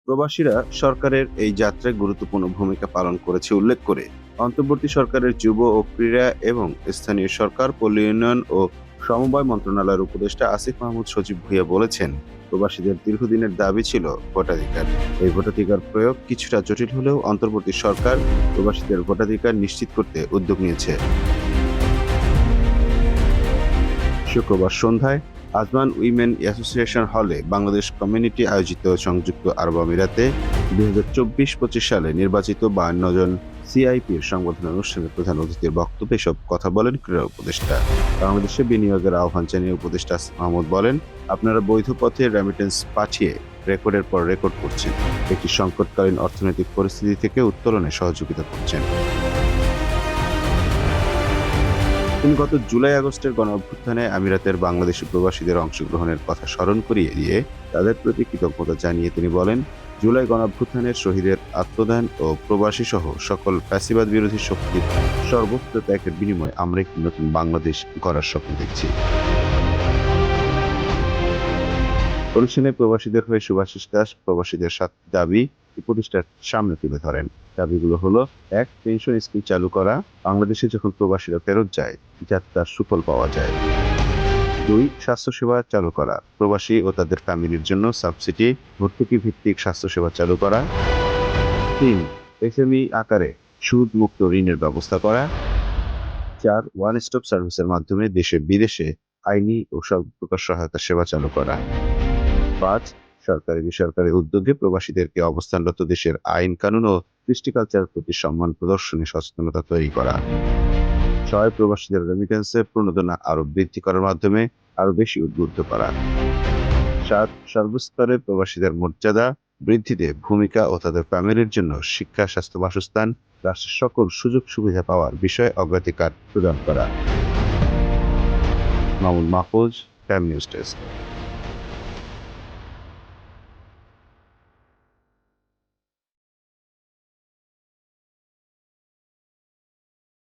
প্রবাসীরা সরকারের এই যাত্রায় গুরুত্বপূর্ণ ভূমিকা পালন করেছে উল্লেখ করে অন্তর্বর্তী সরকারের যুব ও ক্রীড়া এবং স্থানীয় সরকার, পল্লী উন্নয়ন ও সমবায় মন্ত্রণালয়ের উপদেষ্টা আসিফ মাহমুদ সজীব ভুঁইয়া বলেছেন, প্রবাসীদের দীর্ঘদিনের দাবি ছিল ভোটাধিকার। এই ভোটাধিকার প্রয়োগ কিছুটা জটিল হলেও অন্তর্বর্তী সরকার প্রবাসীদের ভোটাধিকার নিশ্চিত করতে উদ্যোগ নিয়েছে। শুক্রবার সন্ধ্যায় আজমান উইমেন অ্যাসোসিয়েশন হলে বাংলাদেশ কমিউনিটি আয়োজিত সংযুক্ত আরব আমিরাতে 2024-25 সালে নির্বাচিত 52 জন সিআইপির সংবর্ধনা অনুষ্ঠানে প্রধান অতিথির বক্তব্যে এসব কথা বলেন ক্রীড়া উপদেষ্টা। বাংলাদেশে বিনিয়োগের আহ্বান জানিয়ে উপদেষ্টা আসিফ মাহমুদ বলেন, আপনারা বৈধ পথে রেমিটেন্স পাঠিয়ে রেকর্ডের পর রেকর্ড করছেন, একটি সংকটকালীন অর্থনৈতিক পরিস্থিতি থেকে উত্তোলনে সহযোগিতা করছেন। তিনি গত জুলাই-আগস্টের গণঅভ্যুত্থানে আমিরাতের বাংলাদেশি প্রবাসীদের অংশগ্রহণের কথা স্মরণ করিয়ে দিয়ে তাদের প্রতি কৃতজ্ঞতা জানিয়ে তিনি বলেন, জুলাই গণঅভ্যুত্থানের শহীদের আত্মদান ও প্রবাসী সহ সকল ফ্যাসিবাদ বিরোধী শক্তির সর্বোচ্চ ত্যাগের বিনিময়ে আমরা একটি নতুন বাংলাদেশ গড়ার স্বপ্ন দেখছি। অনুষ্ঠানে প্রবাসীদের হয়ে সুভাষিস দাস প্রবাসীদের 7টি দাবি উপদেষ্টার সামনে তুলে ধরেন। দাবিগুলো হলো: 1. পেনশন স্কিম চালু করা, বাংলাদেশে যখন প্রবাসীরা ফেরত যায় যাতে তার সুফল পাওয়া যায়। 2. স্বাস্থ্যসেবা চালু করা, প্রবাসী ও তাদের ফ্যামিলির জন্য সাবসিডি ভর্তুকি ভিত্তিক স্বাস্থ্যসেবা চালু করা। 3. এসএমই আকারে সুদ মুক্ত ঋণের ব্যবস্থা করা। 4. ওয়ান স্টপ সার্ভিসের মাধ্যমে দেশে বিদেশে আইনি ও সব প্রকার সহায়তা সেবা চালু করা। 5. সরকারি বেসরকারি উদ্যোগে প্রবাসীদেরকে অবস্থানরত দেশের আইন কানুন ও কৃষ্টি কালচারের প্রতি সম্মান প্রদর্শনে সচেতনতা তৈরি করা। 6. প্রবাসীদের রেমিটেন্সের প্রণোদনা আরো বৃদ্ধি করার মাধ্যমে আরো বেশি উদ্বুদ্ধ করা। 7. সর্বস্তরে প্রবাসীদের মর্যাদা বৃদ্ধিতে ভূমিকা ও তাদের ফ্যামিলির জন্য শিক্ষা, স্বাস্থ্য, বাসস্থান, রাষ্ট্রের সকল সুযোগ সুবিধা পাওয়ার বিষয়ে অগ্রাধিকার প্রদান করা। Mamun Mahfuz, time news desk.